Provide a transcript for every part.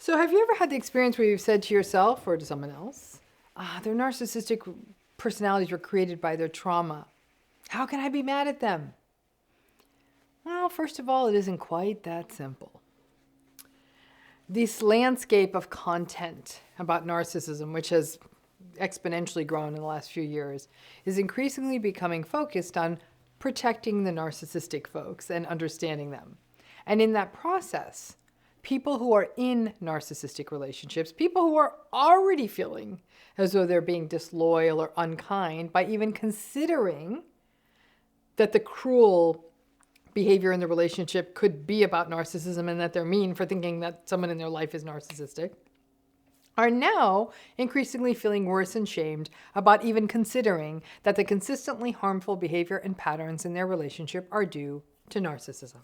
So have you ever had the experience where you've said to yourself or to someone else, their narcissistic personalities were created by their trauma. How can I be mad at them? Well, first of all, it isn't quite that simple. This landscape of content about narcissism, which has exponentially grown in the last few years, is increasingly becoming focused on protecting the narcissistic folks and understanding them. And in that process, people who are in narcissistic relationships, people who are already feeling as though they're being disloyal or unkind by even considering that the cruel behavior in the relationship could be about narcissism and that they're mean for thinking that someone in their life is narcissistic, are now increasingly feeling worse and shamed about even considering that the consistently harmful behavior and patterns in their relationship are due to narcissism.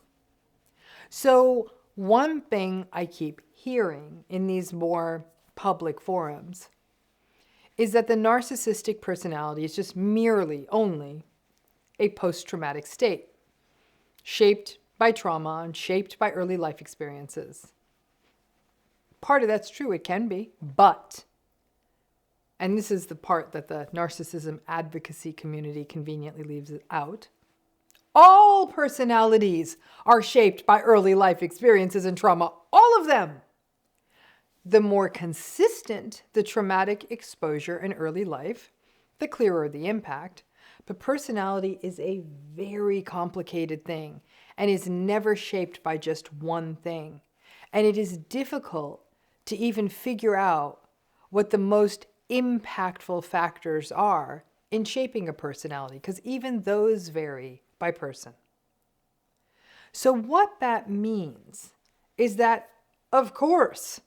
So one thing I keep hearing in these more public forums is that the narcissistic personality is just merely only a post-traumatic state, shaped by trauma and shaped by early life experiences. Part of that's true, it can be, but, and this is the part that the narcissism advocacy community conveniently leaves out, all personalities are shaped by early life experiences and trauma, all of them. The more consistent the traumatic exposure in early life, the clearer the impact. But personality is a very complicated thing and is never shaped by just one thing. And it is difficult to even figure out what the most impactful factors are in shaping a personality, because even those vary by person. So what that means is that, of course,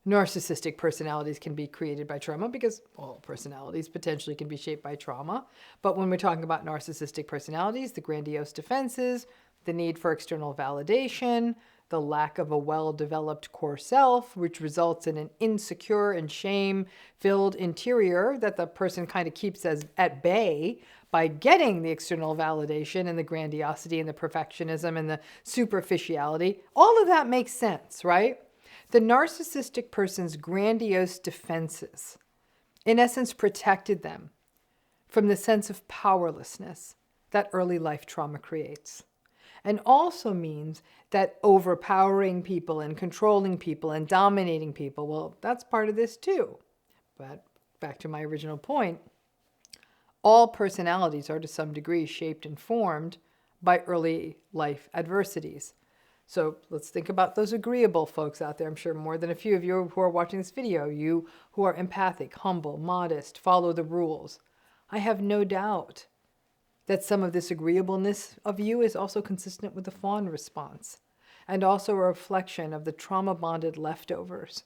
narcissistic personalities can be created by trauma because all personalities potentially can be shaped by trauma. But when we're talking about narcissistic personalities, the grandiose defenses, the need for external validation, the lack of a well-developed core self, which results in an insecure and shame-filled interior that the person kind of keeps at bay by getting the external validation and the grandiosity and the perfectionism and the superficiality. All of that makes sense, right? The narcissistic person's grandiose defenses, in essence, protected them from the sense of powerlessness that early life trauma creates. And also means that overpowering people and controlling people and dominating people, well, that's part of this too. But back to my original point, all personalities are to some degree shaped and formed by early life adversities. So let's think about those agreeable folks out there. I'm sure more than a few of you who are watching this video, you who are empathic, humble, modest, follow the rules. I have no doubt that some of this agreeableness of you is also consistent with the fawn response and also a reflection of the trauma-bonded leftovers,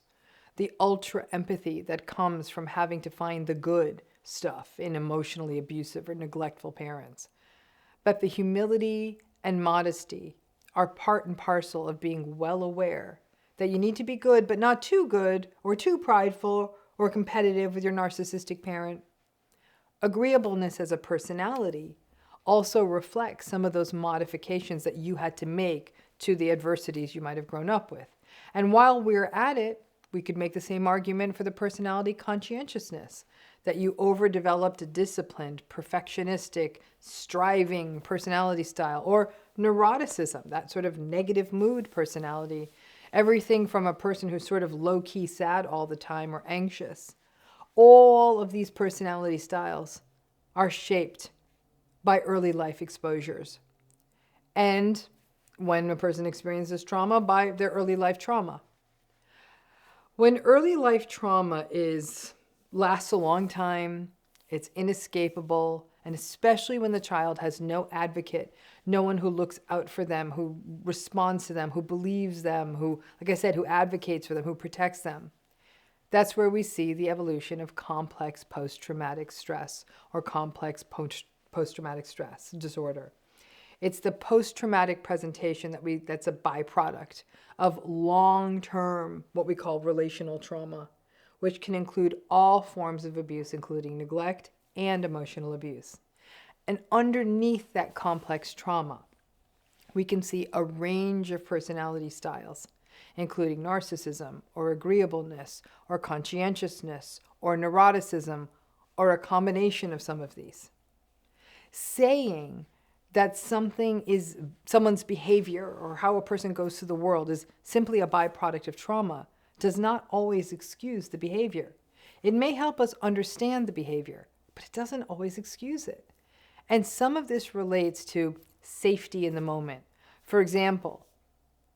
the ultra empathy that comes from having to find the good stuff in emotionally abusive or neglectful parents. But the humility and modesty are part and parcel of being well aware that you need to be good, but not too good or too prideful or competitive with your narcissistic parent. Agreeableness as a personality also reflects some of those modifications that you had to make to the adversities you might have grown up with. And while we're at it, we could make the same argument for the personality conscientiousness, that you overdeveloped a disciplined, perfectionistic, striving personality style, or neuroticism, that sort of negative mood personality. Everything from a person who's sort of low-key sad all the time or anxious. All of these personality styles are shaped by early life exposures. And when a person experiences trauma, by their early life trauma. When early life trauma lasts a long time, it's inescapable, and especially when the child has no advocate, no one who looks out for them, who responds to them, who believes them, who, like I said, who advocates for them, who protects them. That's where we see the evolution of complex post-traumatic stress or complex post-traumatic stress disorder. It's the post-traumatic presentation that's a byproduct of long-term, what we call relational trauma, which can include all forms of abuse, including neglect and emotional abuse. And underneath that complex trauma, we can see a range of personality styles, including narcissism or agreeableness or conscientiousness or neuroticism or a combination of some of these. Saying that something is someone's behavior or how a person goes through the world is simply a byproduct of trauma does not always excuse the behavior. It may help us understand the behavior, but it doesn't always excuse it. And some of this relates to safety in the moment. For example,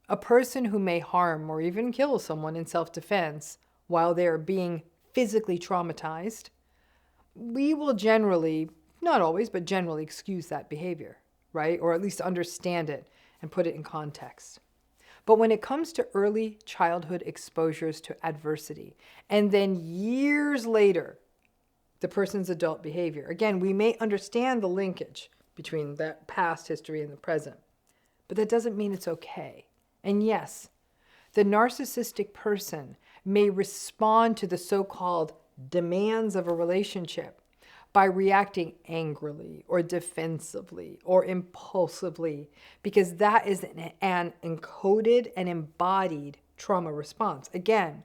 a person who may harm or even kill someone in self-defense while they are being physically traumatized, we will generally, not always, but generally excuse that behavior, right? Or at least understand it and put it in context. But when it comes to early childhood exposures to adversity, and then years later, the person's adult behavior, again, we may understand the linkage between that past history and the present, but that doesn't mean it's okay. And yes, the narcissistic person may respond to the so-called demands of a relationship by reacting angrily or defensively or impulsively, because that is an encoded and embodied trauma response. Again,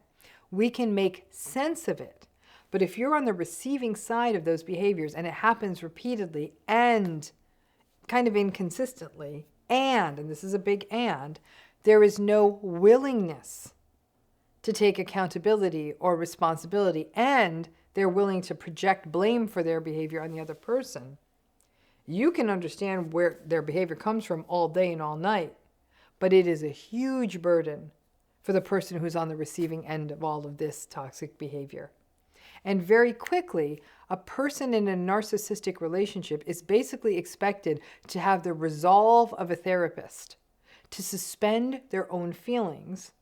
we can make sense of it, but if you're on the receiving side of those behaviors and it happens repeatedly and kind of inconsistently, and this is a big and, there is no willingness to take accountability or responsibility, and they're willing to project blame for their behavior on the other person, you can understand where their behavior comes from all day and all night, but it is a huge burden for the person who's on the receiving end of all of this toxic behavior. And very quickly, a person in a narcissistic relationship is basically expected to have the resolve of a therapist, to suspend their own feelings,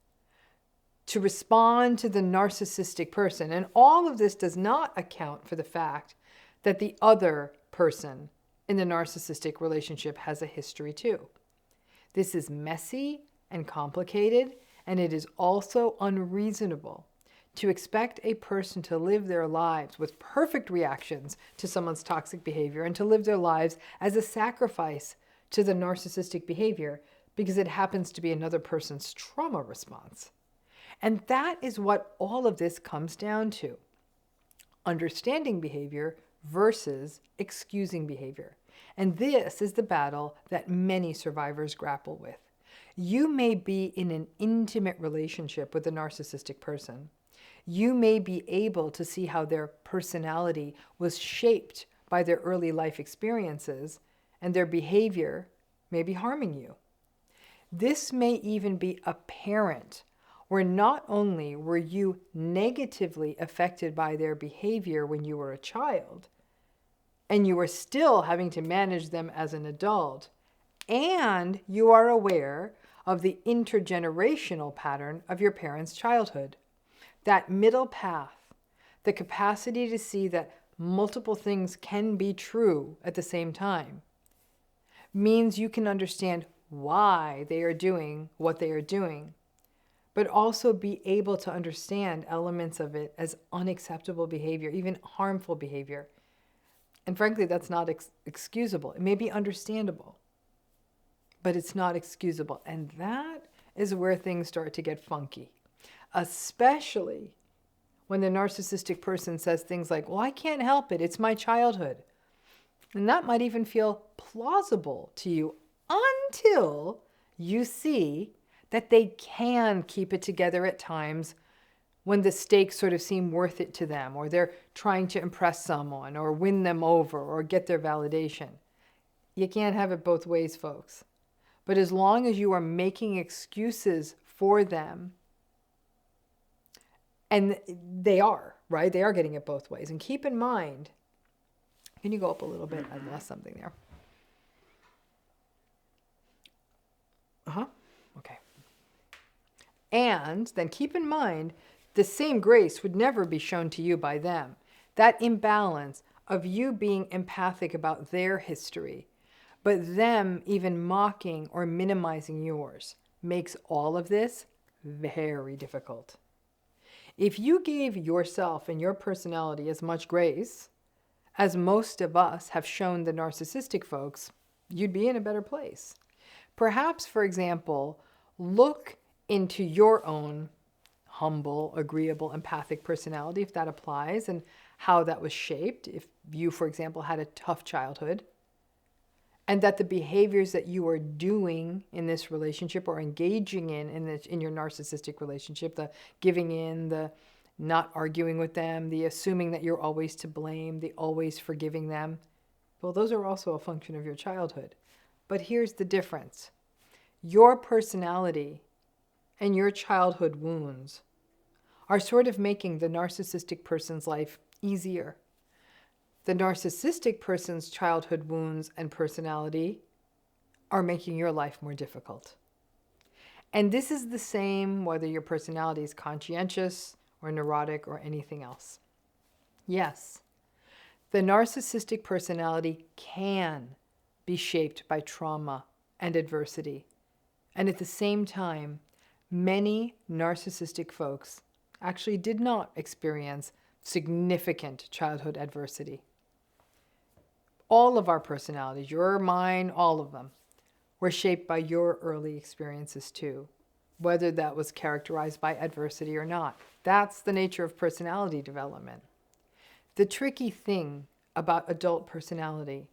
to respond to the narcissistic person. And all of this does not account for the fact that the other person in the narcissistic relationship has a history too. This is messy and complicated, and it is also unreasonable to expect a person to live their lives with perfect reactions to someone's toxic behavior and to live their lives as a sacrifice to the narcissistic behavior because it happens to be another person's trauma response. And that is what all of this comes down to. Understanding behavior versus excusing behavior. And this is the battle that many survivors grapple with. You may be in an intimate relationship with a narcissistic person. You may be able to see how their personality was shaped by their early life experiences, and their behavior may be harming you. This may even be apparent, where not only were you negatively affected by their behavior when you were a child, and you are still having to manage them as an adult, and you are aware of the intergenerational pattern of your parents' childhood. That middle path, the capacity to see that multiple things can be true at the same time, means you can understand why they are doing what they are doing, but also be able to understand elements of it as unacceptable behavior, even harmful behavior. And frankly, that's not excusable. It may be understandable, but it's not excusable. And that is where things start to get funky, especially when the narcissistic person says things like, well, I can't help it. It's my childhood. And that might even feel plausible to you until you see that they can keep it together at times when the stakes sort of seem worth it to them, or they're trying to impress someone or win them over or get their validation. You can't have it both ways, folks. But as long as you are making excuses for them, and they are, right? They are getting it both ways. And keep in mind, can you go up a little bit? I lost something there. Okay. And then keep in mind, the same grace would never be shown to you by them. That imbalance of you being empathic about their history, but them even mocking or minimizing yours, makes all of this very difficult. If you gave yourself and your personality as much grace as most of us have shown the narcissistic folks, you'd be in a better place. Perhaps, for example, look into your own humble, agreeable, empathic personality, if that applies, and how that was shaped. If you, for example, had a tough childhood, and that the behaviors that you are doing in this relationship or engaging in your narcissistic relationship, the giving in, the not arguing with them, the assuming that you're always to blame, the always forgiving them, well, those are also a function of your childhood. But here's the difference. Your personality and your childhood wounds are sort of making the narcissistic person's life easier. The narcissistic person's childhood wounds and personality are making your life more difficult. And this is the same whether your personality is conscientious or neurotic or anything else. Yes, the narcissistic personality can be shaped by trauma and adversity. And at the same time, many narcissistic folks actually did not experience significant childhood adversity. All of our personalities, your, mine, all of them, were shaped by your early experiences too, whether that was characterized by adversity or not. That's the nature of personality development. The tricky thing about adult personality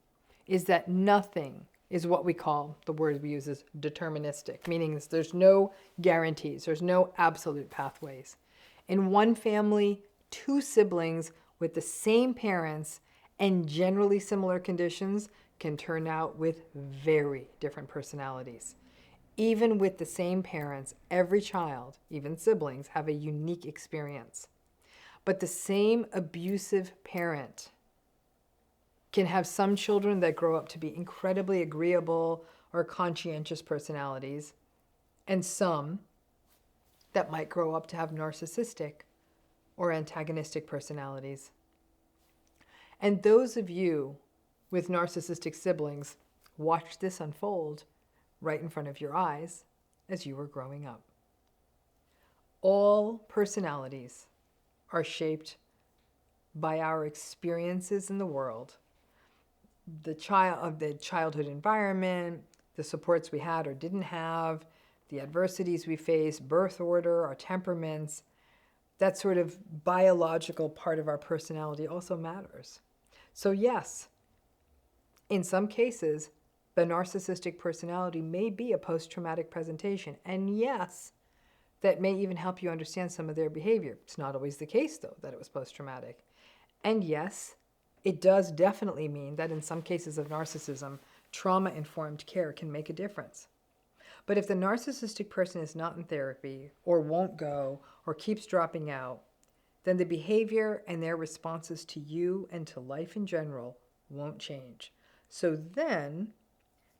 is that nothing is what we call, the word we use is deterministic, meaning there's no guarantees, there's no absolute pathways. In one family, two siblings with the same parents and generally similar conditions can turn out with very different personalities. Even with the same parents, every child, even siblings, have a unique experience. But the same abusive parent can have some children that grow up to be incredibly agreeable or conscientious personalities, and some that might grow up to have narcissistic or antagonistic personalities. And those of you with narcissistic siblings watched this unfold right in front of your eyes as you were growing up. All personalities are shaped by our experiences in the world, the childhood environment, the supports we had or didn't have, the adversities we faced, birth order, our temperaments. That sort of biological part of our personality also matters. So yes, in some cases, the narcissistic personality may be a post-traumatic presentation. And yes, that may even help you understand some of their behavior. It's not always the case, though, that it was post-traumatic. And yes, it does definitely mean that in some cases of narcissism, trauma-informed care can make a difference. But if the narcissistic person is not in therapy or won't go or keeps dropping out, then the behavior and their responses to you and to life in general won't change. So then,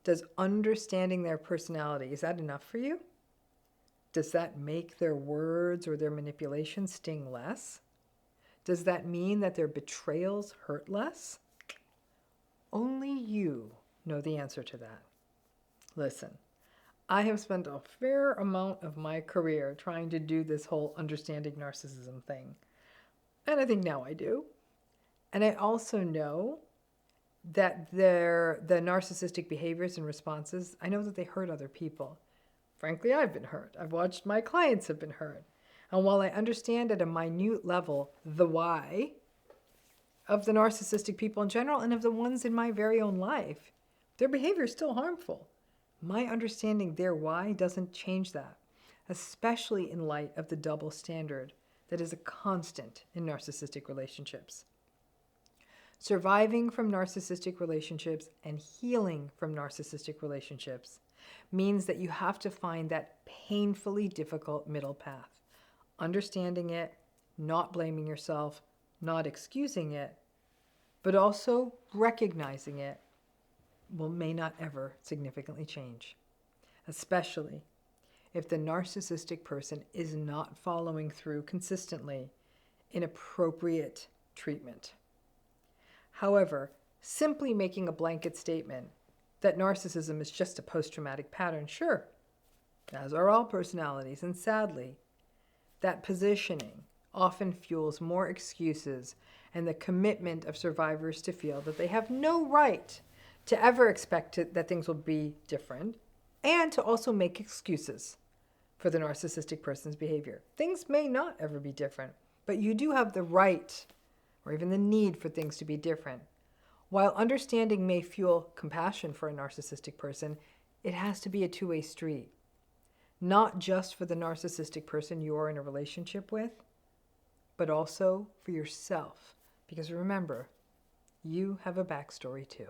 does understanding their personality, is that enough for you? Does that make their words or their manipulation sting less? Does that mean that their betrayals hurt less? Only you know the answer to that. Listen, I have spent a fair amount of my career trying to do this whole understanding narcissism thing. And I think now I do. And I also know that the narcissistic behaviors and responses, I know that they hurt other people. Frankly, I've been hurt. I've watched my clients have been hurt. And while I understand at a minute level the why of the narcissistic people in general and of the ones in my very own life, their behavior is still harmful. My understanding their why doesn't change that, especially in light of the double standard that is a constant in narcissistic relationships. Surviving from narcissistic relationships and healing from narcissistic relationships means that you have to find that painfully difficult middle path. Understanding it, not blaming yourself, not excusing it, but also recognizing it may not ever significantly change, especially if the narcissistic person is not following through consistently in appropriate treatment. However, simply making a blanket statement that narcissism is just a post-traumatic pattern, sure, as are all personalities, and sadly, that positioning often fuels more excuses and the commitment of survivors to feel that they have no right to ever expect that things will be different, and to also make excuses for the narcissistic person's behavior. Things may not ever be different, but you do have the right or even the need for things to be different. While understanding may fuel compassion for a narcissistic person, it has to be a two-way street. Not just for the narcissistic person you are in a relationship with, but also for yourself. Because remember, you have a backstory too.